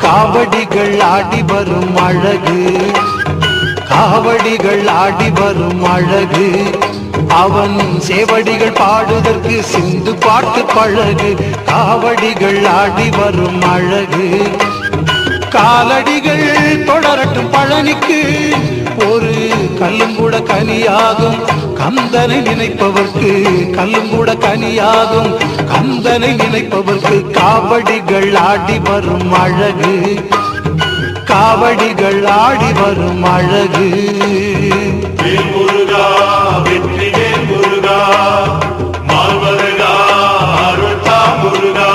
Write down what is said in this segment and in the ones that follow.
காவடிகள் ஆடி வரும் அழகு, காவடிகள் ஆடி வரும் அழகு, அவன் சேவடிகள் பாடுதற்கு சிந்து பாட்டு பழகு. காவடிகள் ஆடி வரும் அழகு, காலடிகள் தொடரட்டும் பழனிக்கு, ஒரு கல்லும் கூட கனியாகும் கந்தனை நினைப்பவர்க்கு, கல்லும் கூட கனியாகும் கந்தனை நினைப்பவர்க்கு. காவடிகள் ஆடி வரும் அழகு, காவடிகள் ஆடி வரும் அழகு. முருகா வெற்றி வேல் முருகா, மால்வருகா அருள்தா முருகா.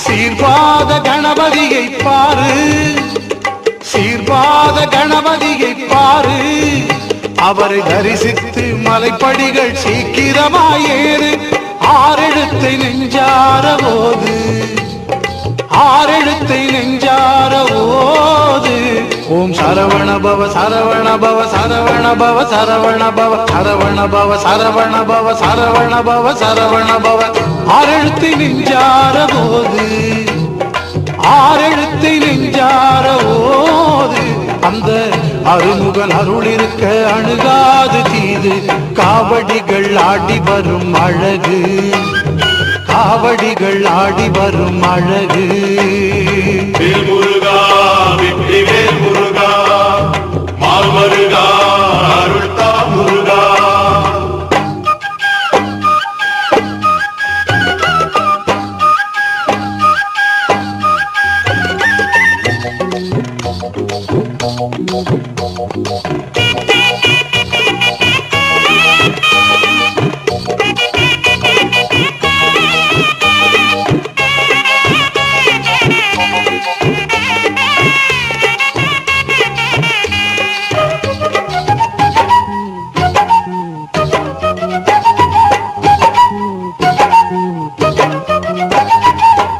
சீர்பாத கணபதியை பாரு, சீர்பாத கணபதியை பாரு, அவரை தரிசித்து மலைப்படிகள் சீக்கிரமாயேறு. ஆறெழுத்தை நெஞ்சார போது, ஆறெழுத்தை நெஞ்சார போது, ஓம் சரவண பவ சரவண பவ சரவண பவ சரவண பவ சரவண பவ சரவண பவ சரவண பவ சரவண பவ. ஆறெழுத்தை நெஞ்சார போது, ஆறெழுத்தை நெஞ்சார போது, அந்த அருமுகன் அருள் இருக்க அணுகாது தீது. காவடிகள் ஆடி வரும் அழகு, காவடிகள் ஆடி வரும் அழகு. வேல் முருகா வெற்றி வேல் முருகா, மால்வருகா அருள்தா முருகா.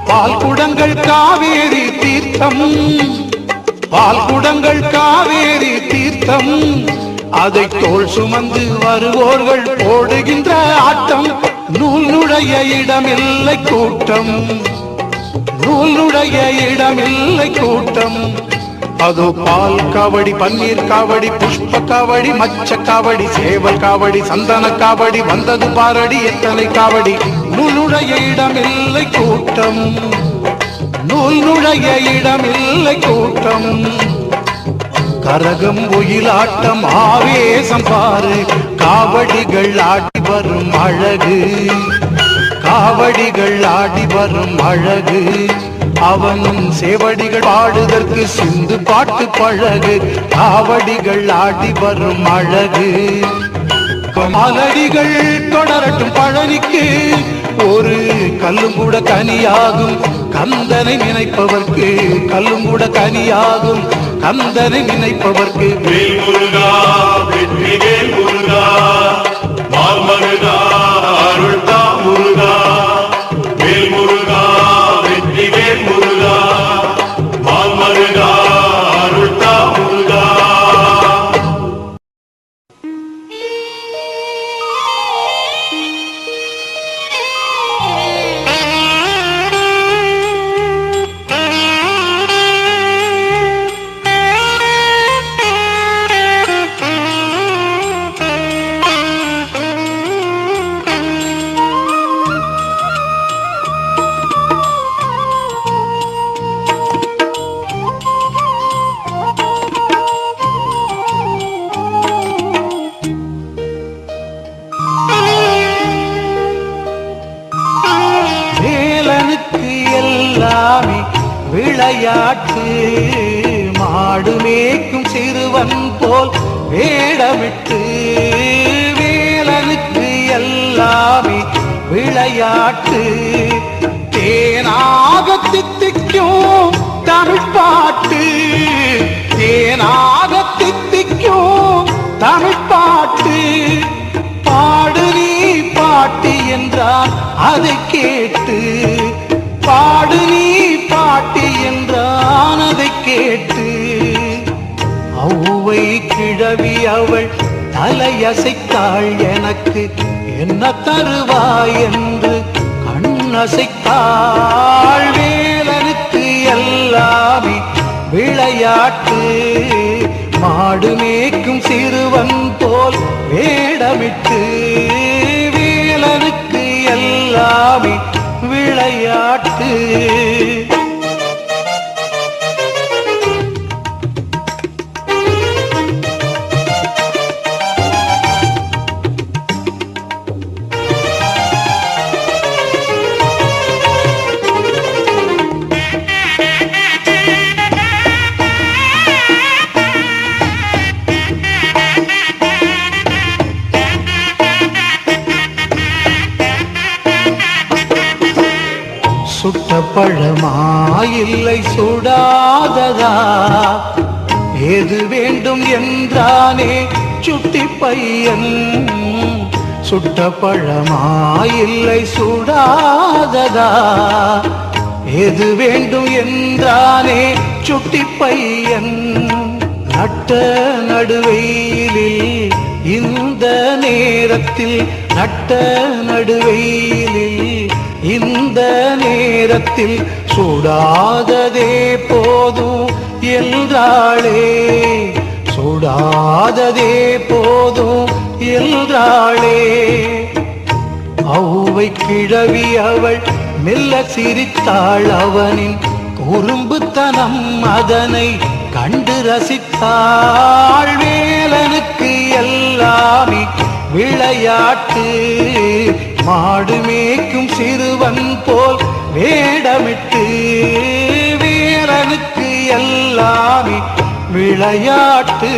பால்குடங்கள் காவேரி தீர்த்தம், பால்குடங்கள் காவேரி தீர்த்தம், அதை தோள் சுமந்து வருவோர்கள் போடுகின்ற ஆட்டம். நூலுடைய இடமில்லை கூட்டம், நூலுடைய இடமில்லை கூட்டம். அதோ பால் காவடி, பன்னீர் காவடி, புஷ்ப காவடி, மச்ச காவடி, சேவல் காவடி, சந்தன காவடி, வந்தது பாரடி எத்தனை காவடி. நூலுடைய இடமில்லை கூட்டம், நூலுடைய இடமில்லை கூட்டம். கரகம் ஒயிலாட்டம் ஆவேசம் பாரு, காவடிகள் ஆடி வரும் அழகு, காவடிகள் ஆடி வரும் அழகு. அவன் சேவடிகள் பாடுதற்கு சிந்து பாட்டு பழகு. காவடிகள் ஆடி வரும் அழகு, காலடிகள் தொடரட்டும் பழனிக்கு, ஒரு கல்லும் கூட கனியாகும் கந்தனை நினைப்பவர்க்கு, கல்லும் கூட கனியாகும் கந்தனை நினைப்பவர்க்கு. வேல் முருகா வெற்றி வேல் முருகா, மால்வருகா அருள்தா முருகா. வேல் முருகா வெற்றி வேல் முருகா, மால்வருகா அருள்தா முருகா. விளையாட்டு மாடு மேய்க்கும் சிறுவன் போல் வேடமிட்டு வேலனுக்கு எல்லாமே விளையாட்டு தேனாக தித்திக்கும் தமிழ் பாட்டு தேனாக தித்திக்கும் தமிழ் பாட்டு பாடு நீ பாட்டி என்றான் அதை கேட்டு பாடு நீ பாட்டி என்றான் அதை கேட்டு ஔவை கிழவி அவள் தலையசைத்தாள் எனக்கு என்ன தருவாய் என்று கண்ணசைத்தாள் வேலனுக்கு எல்லாமே விளையாட்டு மாடு மேய்க்கும் சிறுவன் போல் வேடமிட்டு வேலனுக்கு எல்லாமே விளையாட்டு சுட்ட பழமா இல்லை சுடாததா ஏது வேண்டும் என்றானே சுட்டி பையன் சுட்ட பழமா இல்லை சுடாததா ஏது வேண்டும் என்றானே சுட்டி பையன் நட்ட நடுவெயிலில் இந்த நேரத்தில் நட்ட நடுவெயிலில் இந்த நேரத்தில் சுடாததே போதும் என்றாளே சுடாததே போதும் என்றாளே ஔவை கிழவி அவள் மெல்ல சிரித்தாள் அவனின் குறும்புத்தனம் அதனை கண்டு ரசித்தாள் வேலனுக்கு எல்லாமே விளையாட்டு மாடு மேய்க்கும் சிறுவன் போல் வேடமிட்டு வேலனுக்கு எல்லாமே விளையாட்டு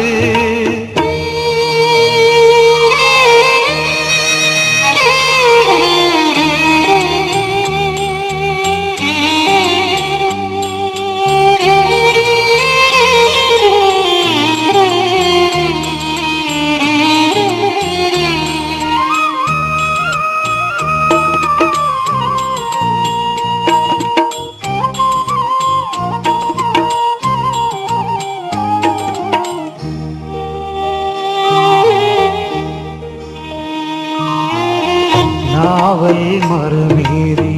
நாவல் மறுமீறி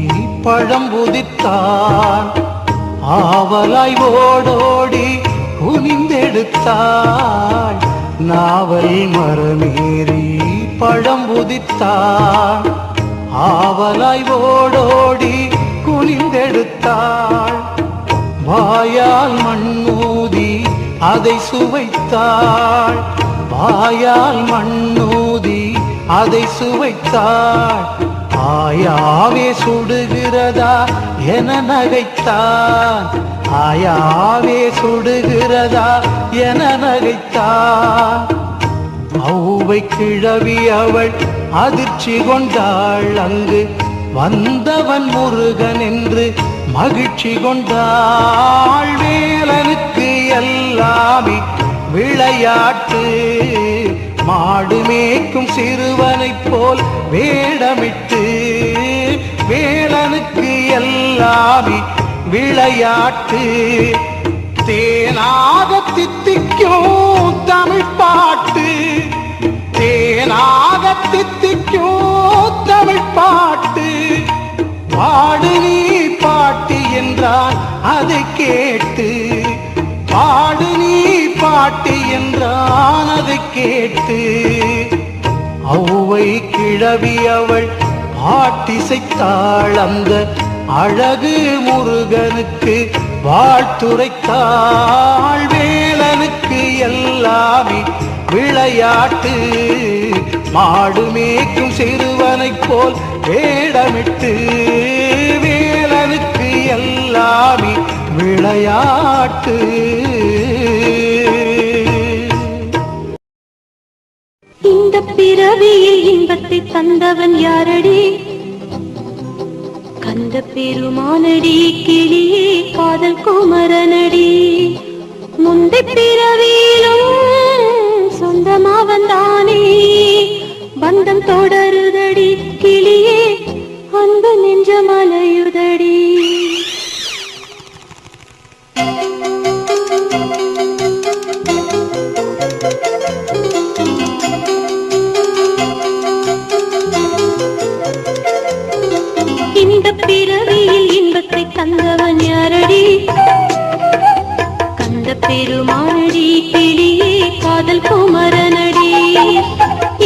பழம் புதித்தான் ஆவலாய் ஓடோடி குனிந்தெடுத்தாள் நாவல் மறுமீறி பழம் புதித்தான் ஆவலாய் ஓடோடி குனிந்தெடுத்தாள் வாயால் மண்ணூதி அதை சுவைத்தாள் வாயால் மண்ணூதி அதை சுவைத்தாள் ஆயாவே சுடுகிறதா என நகைத்தான் ஆயாவே சுடுகிறதா என நகைத்தான் ஔவை கிழவி அவள் அதிர்ச்சி கொண்டாள் அங்கு வந்தவன் முருகன் என்று மகிழ்ச்சி கொண்டாள் வேலனுக்கு எல்லாமே விளையாட்டு மாடு மேய்க்கும் சிறுவனைப் போல் வேடமிட்டு வேலனுக்கு எல்லாமே விளையாட்டு தேனாக தித்திக்கும் தமிழ் பாட்டு தேனாக தித்திக்கும் தமிழ் பாட்டு பாடு நீ பாட்டி என்றான் அதை கேட்டு பாடு நீ பாட்டி என்றான் அதை கேட்டு ஔவை கிழவி அவள் பாட்டிசைத்தாள் அந்த அழகு முருகனுக்கு வாழ்த்துரைத்தாள் வேலனுக்கு எல்லாமே விளையாட்டு மாடு மேய்க்கும் சிறுவனைப் போல் வேடமிட்டு வேலனுக்கு எல்லாமே விளையாட்டு. இந்த பிறவியில் இன்பத்தை தந்தவன் யாரடி? கந்த பெருமானடி, கிளியே காதல் குமரனடி. முந்தை பிறவியிலும் சொந்தமாவன் தானே, பந்தம் தொடருதடி கிளியே, அன்பு நெஞ்சம் அலையுதடி. இந்த பிறவியில் இன்பத்தை தந்தவன் யாரடி? கந்த பெருமானடி, கிளியே காதல் குமரனடி.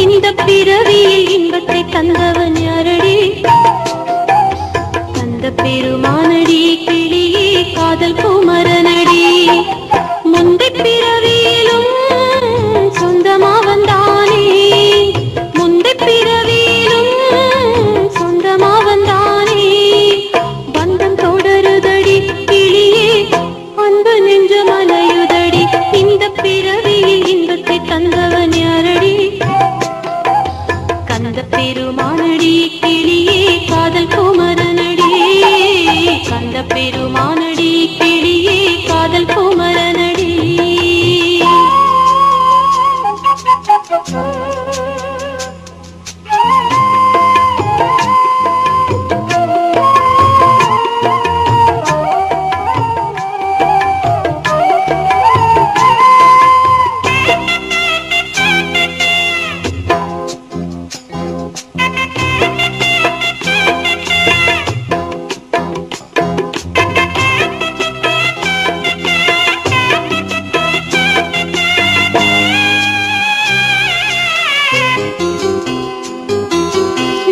இந்த பிறவியில் இன்பத்தை தந்தவன் யாரடி? கந்த பெருமானடி, கிளியே காதல் குமரனடி. முந்தை பிறவியிலும் சொந்தமாவன் தானே, முந்தை பிறவியிலும் சொந்தமாவன் தானே, பந்தம் தொடருதடி கிளியே, அன்பு நெஞ்சம் அலையுதடி. இந்த பிறவியில் இன்பத்தை தந்தவன் யாரடி? கந்த பெருமானடி, கிளியே காதல் குமரனடி. கந்த பெருமானடி, கிளியே காதல் குமரனடி.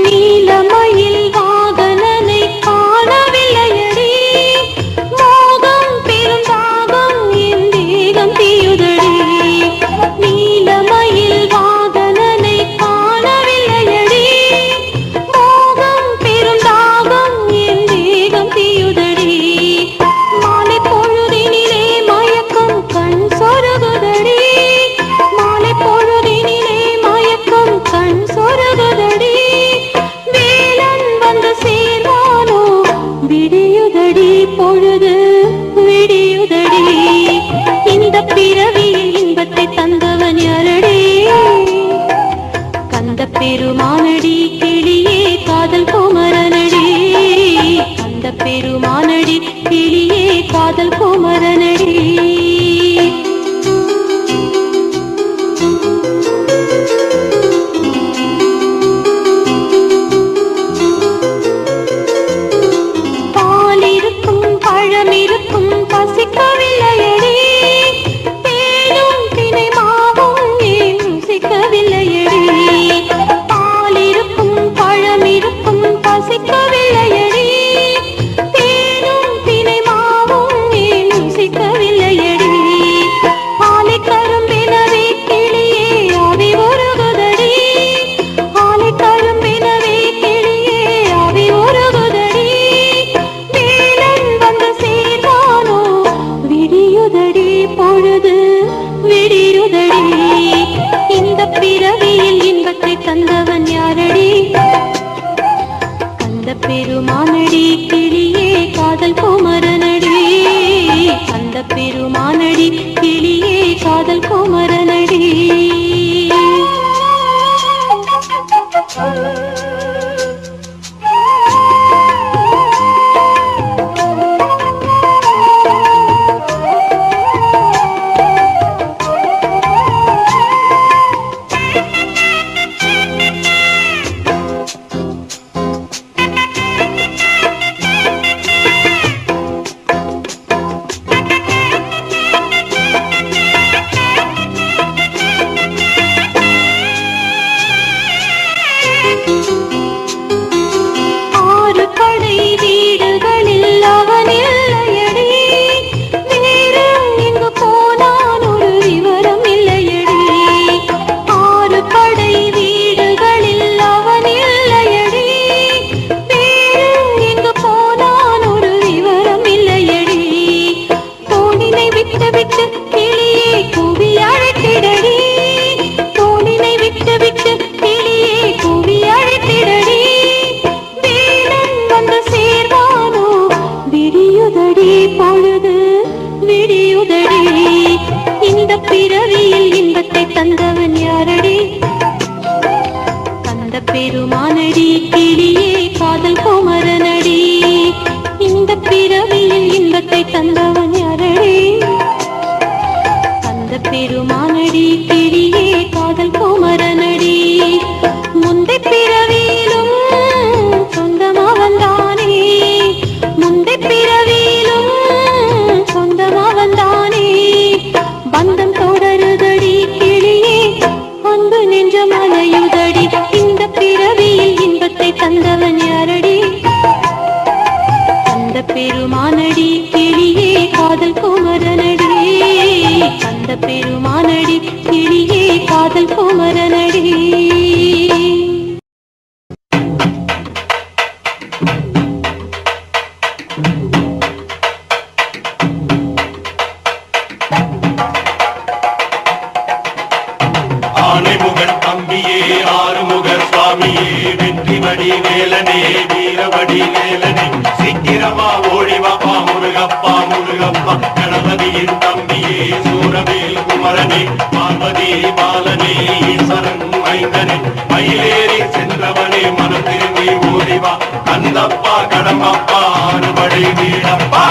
நீலமயில் வாகனனை காணவில்லையடி, மோகம் பெருந்தாகம் என் தேகம் தீயுதடி. நீலமயில் வாகனனை காணவில்லையடி, மோகம் பெருந்தாகம் என் தேகம் தீயுதடி. மாலை பொழுதினிலே மயக்கம் கண் சொருகுதடி, மாலை பொழுதினிலே மயக்கம் கண் சொருகுதடி. விடியுதடி பொழுது விடியுதடி. இந்த பிறவியில் இன்பத்தை தந்தவன் யாரடி? கந்த பெருமானடி, கிளியே காதல் குமரனடி. கந்த பெருமானடி, கிளியே காதல் குமரனடி. பழமிருக்கும் பசிக்கவில்லையடி, தேனும் தினை மாவும் ஏன் ருசிக்கவில்லையடி. பாலிருக்கும் பழமிருக்கும் பசிக்கவில்லையடி, தேனும் தினை மாவும் ஏன் ருசிக்கவில்லையடி. ஆலை கரும்பினவே கிளியே ஆவி உருகுதடி, ஆலை கரும்பினவே கிளியே ஆவி உருகுதடி. விடியுதடி பொழுது விடியுதடி. இந்த பிறவியில் இன்பத்தை தந்தவன் யாரடி? கந்த பெருமானடி, கிளியே காதல் குமரனடி. கந்த பெருமானடி, கிளியே காதல் குமரனடி. இந்த பிறவியில் இன்பத்தை தந்தவன் யாரடி? அந்த பெருமானடி, கிளியே காதல் குமரனடி. இந்த பிறவியில் இன்பத்தை தந்தவன் யாரடி? அந்த பெருமானடி, கிளியே காதல் குமரனடி. முந்தை பிறவியிலும் சொந்தமாவன் தானே, முந்தை பிறவியிலும் சொந்தமாவன் தானே. பந்தம் தொடருதடி கிளியே, அன்பு நெஞ்சம் அலையுதடி. இந்த பிறவியில் இன்பத்தை தந்தவன் யாரடி? அந்த பெருமானடி, கிளியே காதல் குமரனடி. அந்த பெருமானடி, கிளியே காதல் குமரனடி. ஆனைமுகன் தம்பியே, ஆறுமுக சுவாமியே, வெற்றிவடி வேலனே, வீரவடி வேலனே, சீக்கிரமா ஓடிவாப்பா முருகப்பா முருகப்பா. கணபதியின் தம்பியே, சூரவேல் குமரனே, பார்வதி பாலனே, ஈஸ்வரன் மைந்தனே, மயிலேறி சென்றவனே, மனம் திரும்பி ஓடிவா. கந்தப்பா கடம்பப்பா அறுபடை வீடப்பா.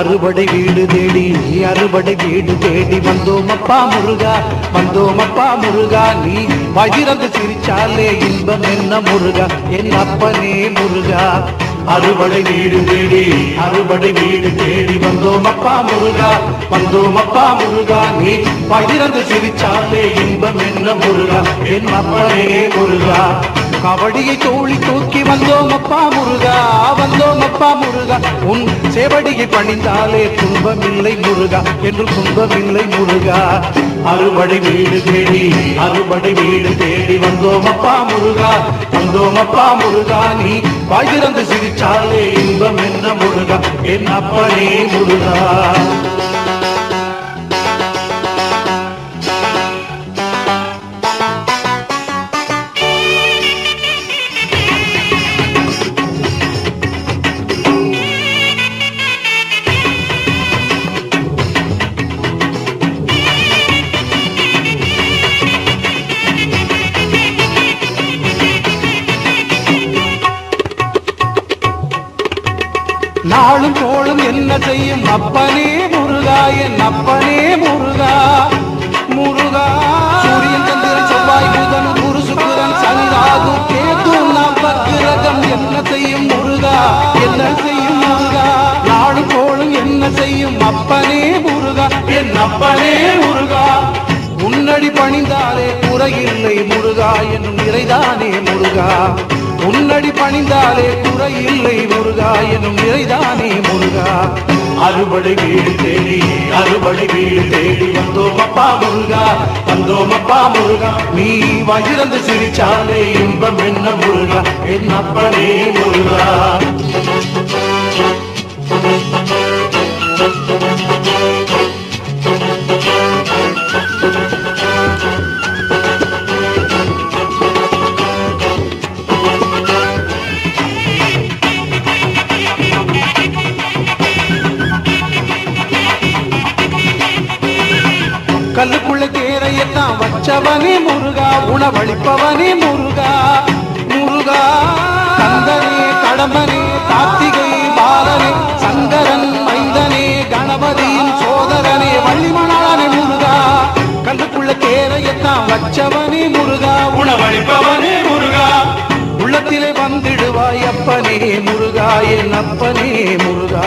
அறுபடை வீடு தேடி, அறுபடை வீடு தேடி வந்தோமப்பா முருகா, வந்தோமப்பா முருகா. நீ வஜிரந்து சிரிச்சாலே இன்பம் என்ன முருகா, என் அப்பனே முருகா. அறுபடை வீடு தேடி, அறுபடை வீடு தேடி வந்தோமப்பா முருகா, வந்தோமப்பா முருகா. நீ வஜிரந்து சிரிச்சாலே இன்பம் என்ன முருகா, என் அப்பனே முருகா. கபடியை தோழி தூக்கி வந்தோமப்பா முருகா, வந்தோமப்பா முருகா. உன் சேவடியை பணிந்தாலே துன்பமில்லை முருகா, என்று துன்பமில்லை முருகா. அறுபடை வீடு தேடி, அறுபடை வீடு தேடி வந்தோமப்பா முருகா, வந்தோமப்பா முருகா. நீ வாய் திறந்து சிரிச்சாலே இன்பம் என்ன முருகா, என் அப்பனே முருகா. நாளும் கோளும் என்ன செய்யும் அப்பனே முருகா, என் அப்பனே முருகா. முருகா சூரியன் சந்திரன் செவ்வாய் புதன் குரு சுக்கிரன் சனி ராகு கேது நவக்கிரகம் என்ன செய்யும் முருகா, என்ன செய்யும் முருகா. நாளும் கோளும் என்ன செய்யும் அப்பனே முருகா, என் அப்பனே முருகா. உன்னடி பணிந்தாலே குறையில்லை முருகா, என்னும் நிறைதானே முருகா. உன்னடி பணிந்தாலே குறையில்லை முருகா, என்னும் நிறைதானே முருகா. அறுபடை வீடு தேடி, அறுபடை வீடு தேடி வந்தோமப்பா முருகா, வந்தோமப்பா முருகா. நீ வயிறந்து சிரிச்சாலே இன்பம் என்ன முருகா, என் அப்பனே முருகா. கல்லுக்குள்ள தேரையத்தான் வச்சவனே முருகா, உணவளிப்பவனே முருகா. முருகா கந்தனே கடம்பனே கார்த்திகை பாலனே, சங்கரன் மைந்தனே கணபதியின் சோதரனே, வள்ளிமணாளனே முருகா. கல்லுக்குள்ள தேரையத்தான் வச்சவனே முருகா, உணவளிப்பவனே முருகா. உள்ளத்திலே வந்திடுவாய் அப்பனே முருகா, என் அப்பனே முருகா.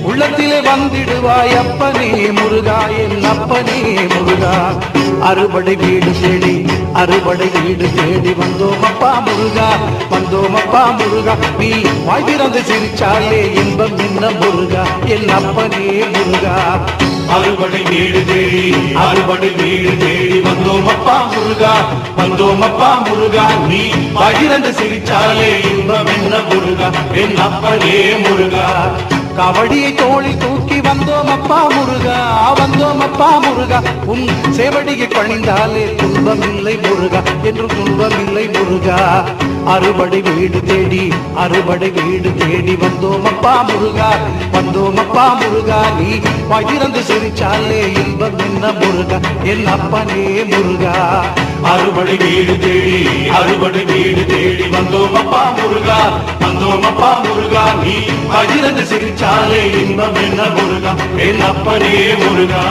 உள்ளத்திலே வந்திடுவாய் அப்பனே முருகா, என் அப்பனே முருகா. அறுபடை வீடு தேடி, அறுபடை வீடு தேடி வந்தோமப்பா முருகா, வந்தோமப்பா முருகா. நீ வாய் திறந்து சிரிச்சாலே இன்பம் என்ன முருகா, என் அப்பனே முருகா. அறுபடை வீடு தேடி, அறுபடை வீடு தேடி வந்தோம் வந்தோமப்பா முருகா வந்தோமப்பா முருகா நீ பகிரந்து சிரிச்சாலே இன்பம் என்ன முருகா என் அப்பனே முருகா கவடியை தோளில் தூக்கி வந்தோம் அப்பா முருகா வந்தோம் அப்பா முருகா உன் சேவடியை பணிந்தாலே துன்பமில்லை முருகா என்று துன்பமில்லை முருகா அறுபடை வீடு தேடி வந்தோம் அப்பா முருகா வந்தோம் அப்பா முருகா நீ பகிர்ந்து சிரிச்சாலே இன்பம் என்ன முருகா என் அப்பனே முருகா அறுபடை வீடு தேடி வந்தோம் அப்பா முருகா நீ பகிரந்து சிரிச்சாலே இன்பம் என்ன முருகா என் அப்பனே முருகா